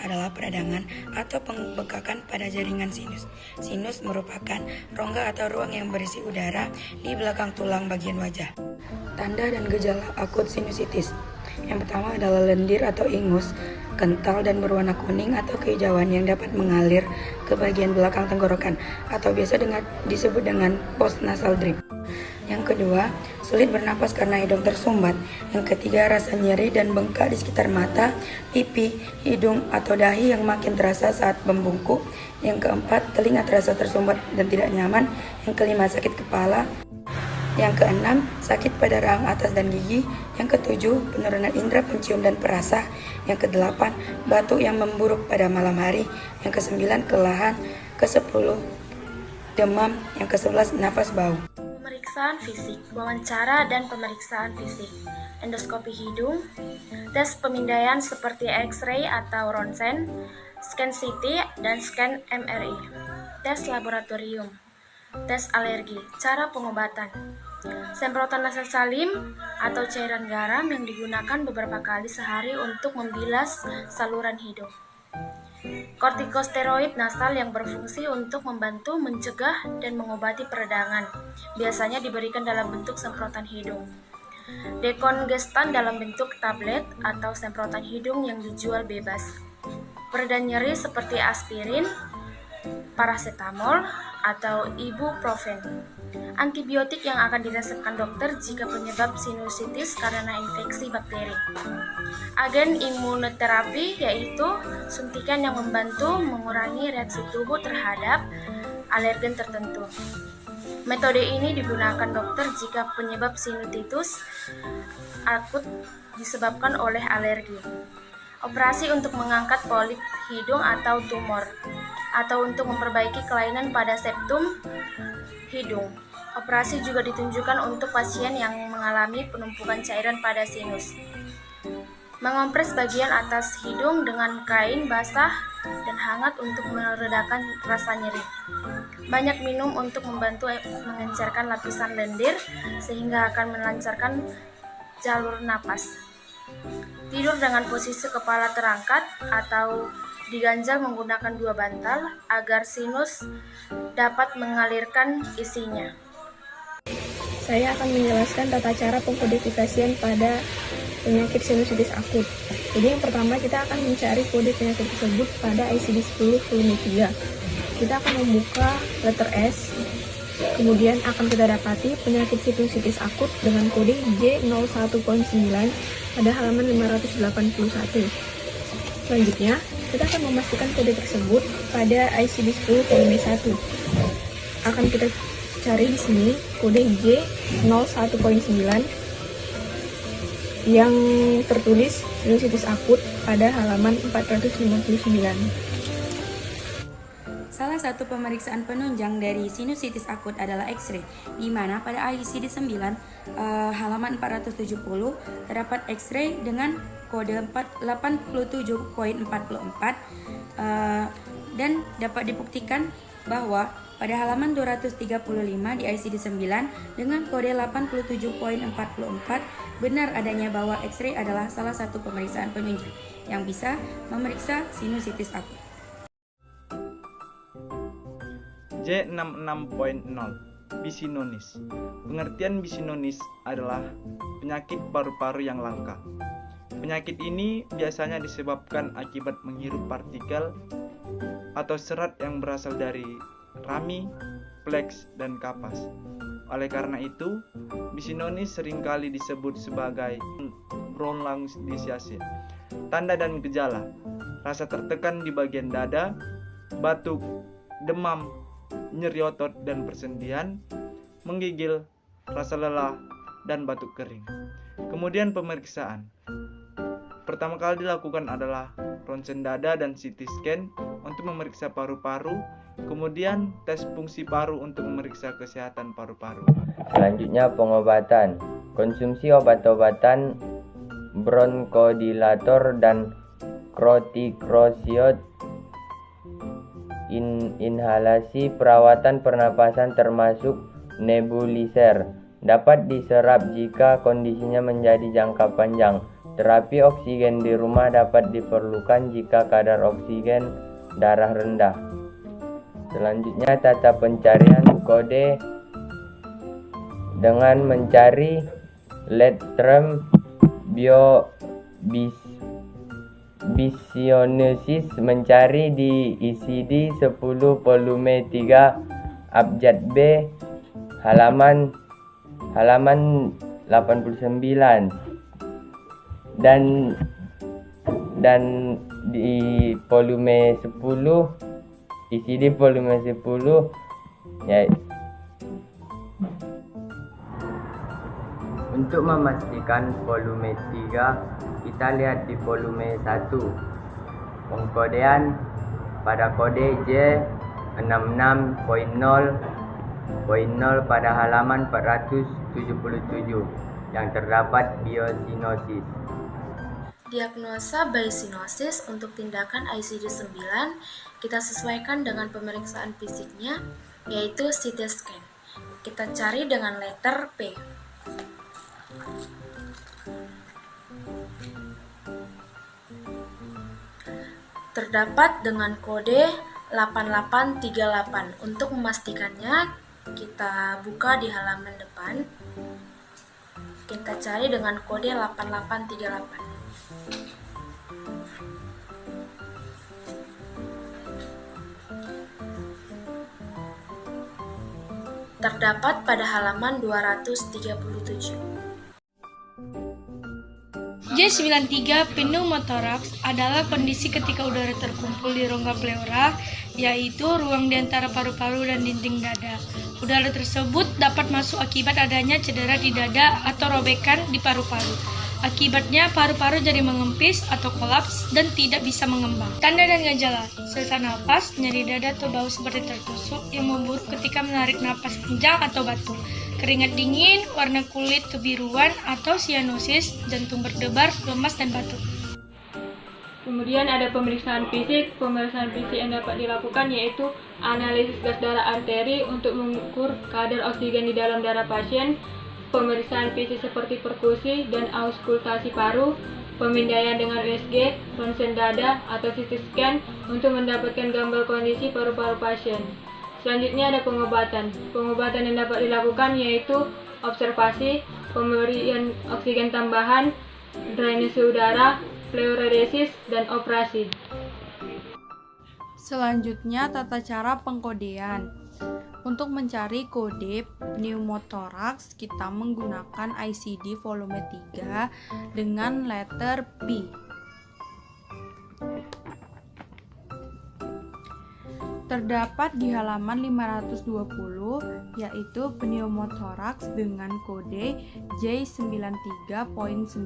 adalah peradangan atau pembekakan pada jaringan sinus. Sinus merupakan rongga atau ruang yang berisi udara di belakang tulang bagian wajah. Tanda dan gejala akut sinusitis. Yang pertama adalah lendir atau ingus, kental dan berwarna kuning atau kehijauan yang dapat mengalir ke bagian belakang tenggorokan atau biasa disebut dengan postnasal drip. Yang kedua, sulit bernapas karena hidung tersumbat. Yang ketiga, rasa nyeri dan bengkak di sekitar mata, pipi, hidung, atau dahi yang makin terasa saat membungkuk. Yang keempat, telinga terasa tersumbat dan tidak nyaman. Yang kelima, sakit kepala. Yang keenam, sakit pada rahang atas dan gigi. Yang ketujuh, penurunan indera pencium dan perasa. Yang kedelapan, batuk yang memburuk pada malam hari. Yang kesembilan, kelelahan. Kesepuluh, demam. Yang kesebelas, nafas bau. Pemeriksaan fisik, wawancara dan pemeriksaan fisik, endoskopi hidung, tes pemindaian seperti X-ray atau ronsen, scan CT dan scan MRI, tes laboratorium, tes alergi, cara pengobatan, semprotan nasal salim atau cairan garam yang digunakan beberapa kali sehari untuk membilas saluran hidung. Kortikosteroid nasal yang berfungsi untuk membantu mencegah dan mengobati peradangan, biasanya diberikan dalam bentuk semprotan hidung. Dekongestan dalam bentuk tablet atau semprotan hidung yang dijual bebas. Pereda nyeri seperti aspirin, paracetamol, atau ibuprofen. Antibiotik yang akan diresepkan dokter jika penyebab sinusitis karena infeksi bakteri. Agen imunoterapi yaitu suntikan yang membantu mengurangi reaksi tubuh terhadap alergen tertentu. Metode ini digunakan dokter jika penyebab sinusitis akut disebabkan oleh alergi. Operasi untuk mengangkat polip hidung atau tumor, atau untuk memperbaiki kelainan pada septum hidung. Operasi juga ditunjukkan untuk pasien yang mengalami penumpukan cairan pada sinus. Mengompres bagian atas hidung dengan kain basah dan hangat untuk meredakan rasa nyeri. Banyak minum untuk membantu mengencerkan lapisan lendir sehingga akan melancarkan jalur napas. Tidur dengan posisi kepala terangkat atau diganjal menggunakan dua bantal agar sinus dapat mengalirkan isinya. Saya akan menjelaskan tata cara pengkodifikasian pada penyakit sinusitis akut. Jadi yang pertama kita akan mencari kode penyakit tersebut pada ICD-10 volume 3. Kita akan membuka letter S, kemudian akan kita dapati penyakit sinusitis akut dengan kode J01.9 pada halaman 581. Selanjutnya, kita akan memastikan kode tersebut pada ICD-10 volume 1. Akan kita cari di sini kode J01.9 yang tertulis sinusitis akut pada halaman 459. Salah satu pemeriksaan penunjang dari sinusitis akut adalah X-ray, di mana pada ICD-9 halaman 470 terdapat X-ray dengan kode 87.44 dan dapat dibuktikan bahwa pada halaman 235 di ICD-9 dengan kode 87.44 benar adanya bahwa X-ray adalah salah satu pemeriksaan penunjang yang bisa memeriksa sinusitis akut. J66.0 Bisinonis. Pengertian bisinonis adalah penyakit paru-paru yang langka. Penyakit ini biasanya disebabkan akibat menghirup partikel atau serat yang berasal dari rami, pleks, dan kapas. Oleh karena itu, bisinonis seringkali disebut sebagai bronlangdisiase. Tanda dan gejala: rasa tertekan di bagian dada, batuk, demam, nyeri otot dan persendian, menggigil, rasa lelah, dan batuk kering. Kemudian pemeriksaan. Pertama kali dilakukan adalah ronsen dada dan CT scan untuk memeriksa paru-paru, kemudian tes fungsi paru untuk memeriksa kesehatan paru-paru. Selanjutnya pengobatan. Konsumsi obat-obatan bronkodilator dan kortikosteroid. Inhalasi perawatan pernapasan termasuk nebulizer dapat diserap jika kondisinya menjadi jangka panjang. Terapi oksigen di rumah dapat diperlukan jika kadar oksigen darah rendah. Selanjutnya tata pencarian kode dengan mencari letterm bisionosis, mencari di ICD 10 volume 3 abjad B halaman 89 dan di volume 10 ICD volume 10 ya. Untuk memastikan volume 3, kita lihat di volume 1 pengkodean pada kode J66.0.0 pada halaman 477 yang terdapat biosinosis. Diagnosa biosinosis untuk tindakan ICD-9 kita sesuaikan dengan pemeriksaan fisiknya, yaitu CT scan. Kita cari dengan letter P. Terdapat dengan kode 8838. Untuk memastikannya, kita buka di halaman depan. Kita cari dengan kode 8838. Terdapat pada halaman 237. J93 pneumothorax adalah kondisi ketika udara terkumpul di rongga pleura, yaitu ruang di antara paru-paru dan dinding dada. Udara tersebut dapat masuk akibat adanya cedera di dada atau robekan di paru-paru. Akibatnya paru-paru jadi mengempis atau kolaps dan tidak bisa mengembang. Tanda dan gejala: sesak napas, nyeri dada atau bau seperti tertusuk yang memburuk ketika menarik napas panjang atau batuk, keringat dingin, warna kulit kebiruan atau sianosis, jantung berdebar, lemas dan batuk. Kemudian ada pemeriksaan fisik. Pemeriksaan fisik yang dapat dilakukan yaitu analisis gas darah arteri untuk mengukur kadar oksigen di dalam darah pasien, pemeriksaan fisik seperti perkusi dan auskultasi paru, pemindaian dengan USG, ronsen dada atau CT scan untuk mendapatkan gambar kondisi paru-paru pasien. Selanjutnya ada pengobatan. Pengobatan yang dapat dilakukan yaitu observasi, pemberian oksigen tambahan, drainase udara, pleuredesis, dan operasi. Selanjutnya tata cara pengkodean. Untuk mencari kode pneumothorax, kita menggunakan ICD volume 3 dengan letter P. Terdapat di halaman 520, yaitu pneumothorax dengan kode J93.9.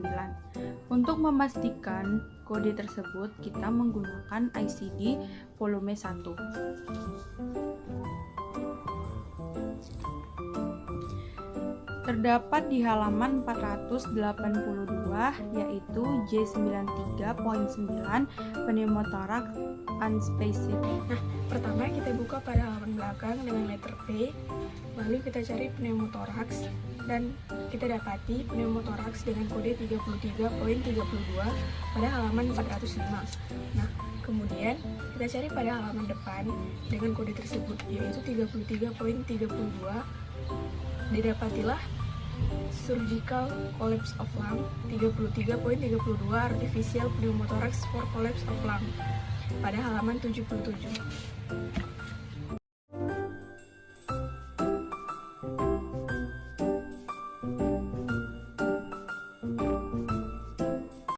Untuk memastikan kode tersebut, kita menggunakan ICD volume 1. Terdapat di halaman 482, yaitu J93.9 pneumothorax unspecific. Pertama kita buka pada halaman belakang dengan letter P, lalu kita cari pneumothorax dan kita dapati pneumothorax dengan kode 33.32 pada halaman 405. Nah, kemudian kita cari pada halaman depan dengan kode tersebut yaitu 33.32. Didapatilah surgical collapse of lung 33.32 artificial pneumothorax for collapse of lung pada halaman 77.